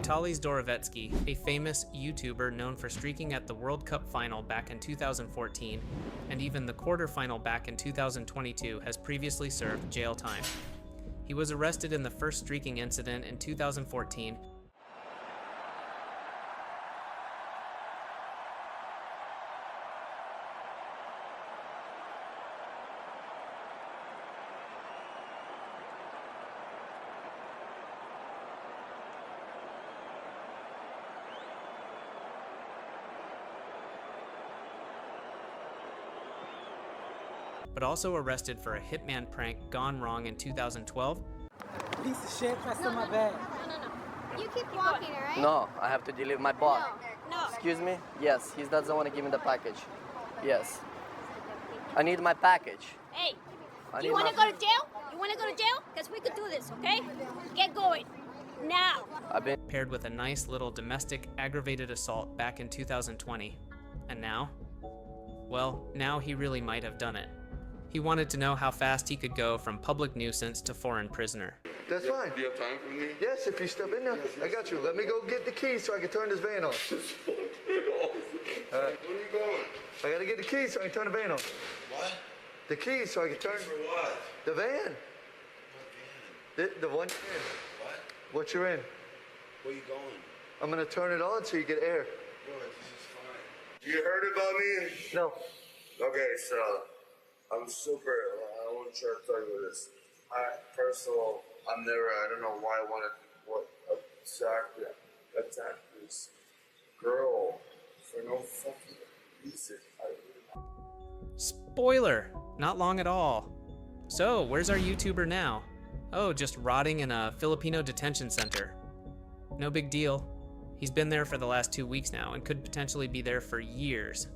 Vitaly Zdorovetski, a famous YouTuber known for streaking at the World Cup final back in 2014 and even the quarterfinal back in 2022, has previously served jail time. He was arrested in the first streaking incident in 2014 but also arrested for a hitman prank gone wrong in 2012. Piece of shit, that's in my bag. No. You keep walking, alright? No, I have to deliver my boss. No. Excuse me? Yes, he doesn't want to give me the package. Yes. I need my package. Hey, you want to go to jail? You want to go to jail? Because we could do this, okay? Get going. Now. I've been Paired with a nice little domestic aggravated assault back in 2020. And now? Well, now he really might have done it. He wanted to know how fast he could go from public nuisance to foreign prisoner. That's fine. Do you have time for me? Yes, if you step in there. I got you. Let me go get the keys so I can turn this van on. Where are you going? I gotta get the keys so I can turn the van on. What? The keys so I can turn For what? the van. What van? The one you're in. What? What you're in. Where you going? I'm gonna turn it on so you get air. Bro, this is fine. You heard about me? No. Okay, so I'm super. I want to try to tell you this. First of all, I don't know why I wanted what exactly attack this girl for no fucking reason. Spoiler! Not long at all. So, where's our YouTuber now? Oh, just rotting in a Filipino detention center. No big deal. He's been there for the last 2 weeks now and could potentially be there for years.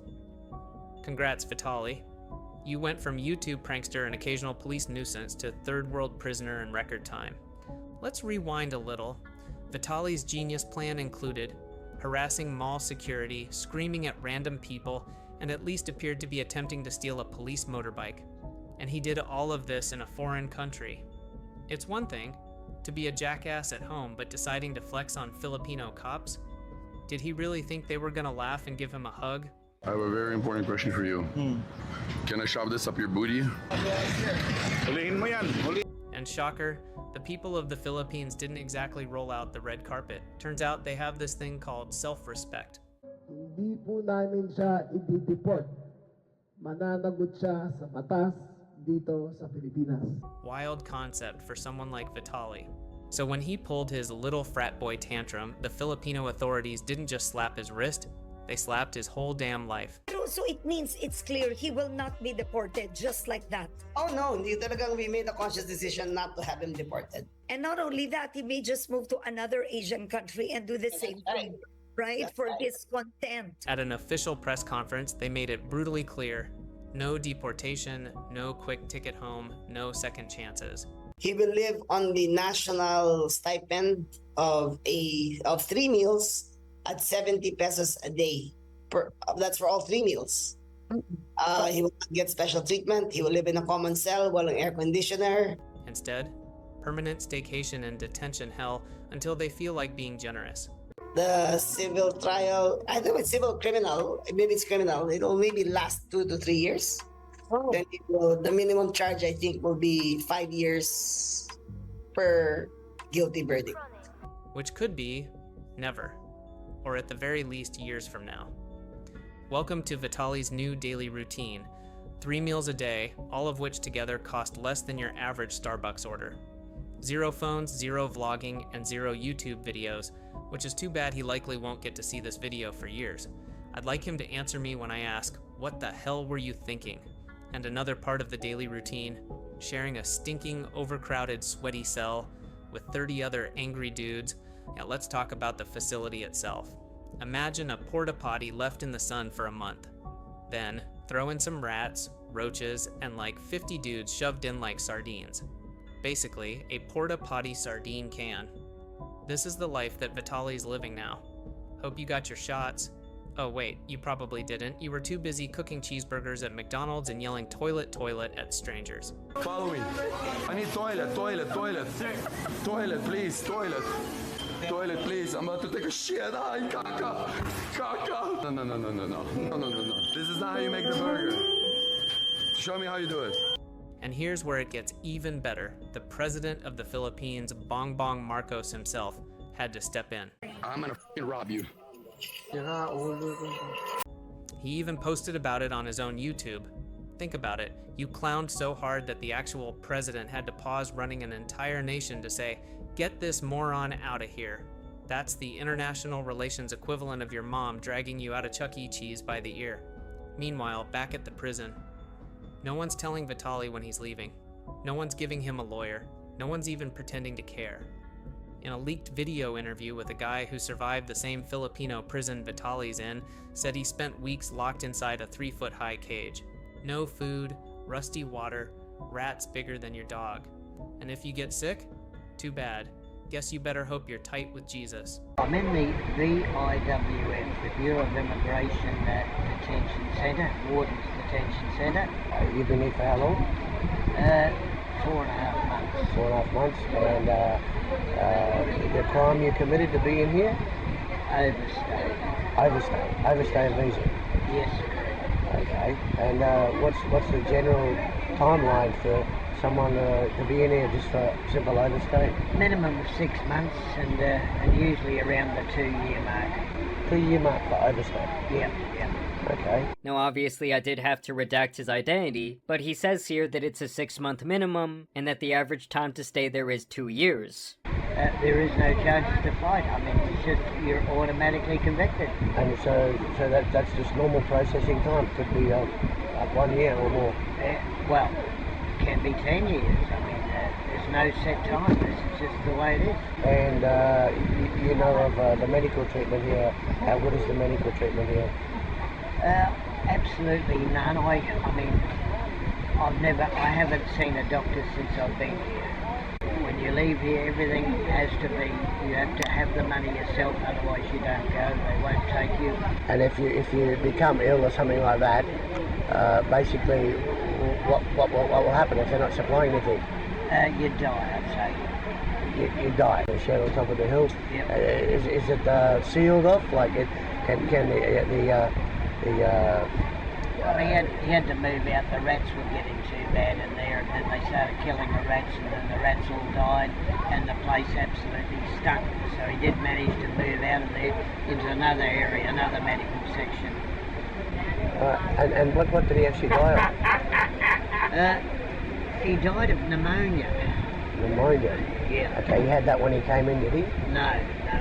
Congrats, Vitaly. You went from YouTube prankster and occasional police nuisance to third world prisoner in record time. Let's rewind a little. Vitaly's genius plan included harassing mall security, screaming at random people, and at least appeared to be attempting to steal a police motorbike. And he did all of this in a foreign country. It's one thing to be a jackass at home, but deciding to flex on Filipino cops? Did he really think they were gonna laugh and give him a hug? I have a very important question for you. Can I shove this up your booty? And shocker, the people of the Philippines didn't exactly roll out the red carpet. Turns out they have this thing called self-respect. Hindi po namin siya i-deport. Mananagot siya sa batas dito sa Pilipinas. Wild concept for someone like Vitaly. So when he pulled his little frat boy tantrum, the Filipino authorities didn't just slap his wrist, they slapped his whole damn life. So it means it's clear he will not be deported just like that. Oh no, hindi talagang we made a conscious decision not to have him deported. And not only that, he may just move to another Asian country and do the same thing, right? For his content. At an official press conference, they made it brutally clear: no deportation, no quick ticket home, no second chances. He will live on the national stipend of 3 meals at 70 pesos a day. That's for all 3 meals. He will get special treatment. He will live in a common cell, walang air conditioner. Instead, permanent staycation in detention hell until they feel like being generous. The civil trial, I think it's civil criminal, maybe it's criminal, it'll maybe last 2 to 3 years. Then the minimum charge, I think, will be 5 years per guilty verdict. Which could be never, or at the very least years from now. Welcome to Vitaly's new daily routine. 3 meals a day, all of which together cost less than your average Starbucks order. 0 phones, 0 vlogging, and 0 YouTube videos, which is too bad he likely won't get to see this video for years. I'd like him to answer me when I ask, what the hell were you thinking? And another part of the daily routine, sharing a stinking, overcrowded, sweaty cell with 30 other angry dudes. Now let's talk about the facility itself. Imagine a porta potty left in the sun for a month. Then throw in some rats, roaches, and like 50 dudes shoved in like sardines. Basically, a porta potty sardine can. This is the life that Vitaly's living now. Hope you got your shots. Oh wait, you probably didn't. You were too busy cooking cheeseburgers at McDonald's and yelling toilet, toilet at strangers. Follow me. I need toilet, toilet, toilet. Toilet, please, toilet. Toilet, please. I'm about to take a shit. Ay, caca. Caca. No. This is not how you make the burger. Show me how you do it. And here's where it gets even better. The president of the Philippines, Bongbong Marcos himself, had to step in. I'm gonna fucking rob you. He even posted about it on his own YouTube. Think about it. You clowned so hard that the actual president had to pause running an entire nation to say, "Get this moron out of here." That's the international relations equivalent of your mom dragging you out of Chuck E. Cheese by the ear. Meanwhile, back at the prison, no one's telling Vitaly when he's leaving. No one's giving him a lawyer. No one's even pretending to care. In a leaked video interview with a guy who survived the same Filipino prison Vitaly's in, said he spent weeks locked inside a 3-foot-high cage. No food, rusty water, rats bigger than your dog. And if you get sick, too bad. Guess you better hope you're tight with Jesus. I'm in the VIWF, the Bureau of Immigration Detention Centre, Warden's Detention Centre. You've been here for how long? 4.5 months. 4.5 months. And the crime you committed to be in here? Overstayed. Overstayed visa. Yes, sir. Okay. And what's the general timeline for someone to be in here just for simple overstay? Minimum of 6 months and usually around the 2-year mark. 2-year mark for overstay? Yeah. Okay. Now obviously I did have to redact his identity, but he says here that it's a 6-month minimum and that the average time to stay there is 2 years. There is no charges to fight. I mean, it's just you're automatically convicted. And so that's just normal processing time. Could be 1 year or more. Well, it can be 10 years. I mean, there's no set time. This is just the way it is. And you know of the medical treatment here. What is the medical treatment here? Absolutely none. I haven't seen a doctor since I've been here. When you leave here, everything has to be, you have to have the money yourself, otherwise you don't go, they won't take you. And if you become ill or something like that, basically, what will happen if they're not supplying anything? You die, I'd say. You die. They're shed on top of the hill. Yep. Is it sealed off? Like it can he had to move out. The rats were getting too bad in there, and then they started killing the rats, and then the rats all died, and the place absolutely stunk. So he did manage to move out of there into another area, another medical section. And what did he actually die of? He died of pneumonia. Pneumonia? Yeah. Okay, he had that when he came in, did he? No,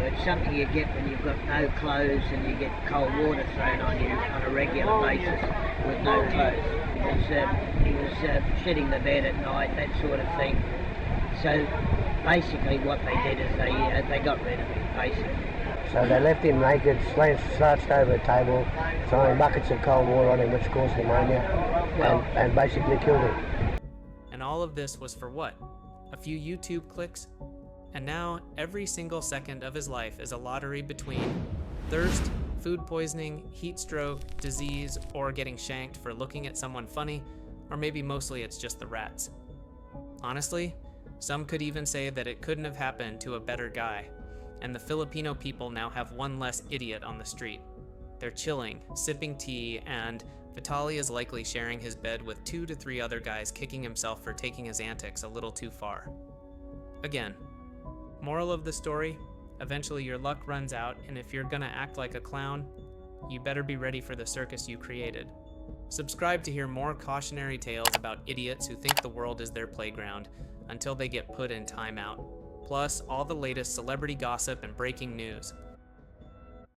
it's something you get when you've got no clothes and you get cold water thrown on you on a regular basis with no clothes. He was shitting the bed at night, that sort of thing. So basically what they did is they got rid of him, basically. So they left him naked, slouched over a table, throwing buckets of cold water on him, which caused pneumonia, and basically killed him. And all of this was for what? A few YouTube clicks? And now, every single second of his life is a lottery between thirst, food poisoning, heat stroke, disease, or getting shanked for looking at someone funny, or maybe mostly it's just the rats. Honestly, some could even say that it couldn't have happened to a better guy, and the Filipino people now have one less idiot on the street. They're chilling, sipping tea, and Vitaly is likely sharing his bed with 2 to 3 other guys kicking himself for taking his antics a little too far. Again, moral of the story, eventually your luck runs out, and if you're gonna act like a clown, you better be ready for the circus you created. Subscribe to hear more cautionary tales about idiots who think the world is their playground until they get put in timeout. Plus, all the latest celebrity gossip and breaking news.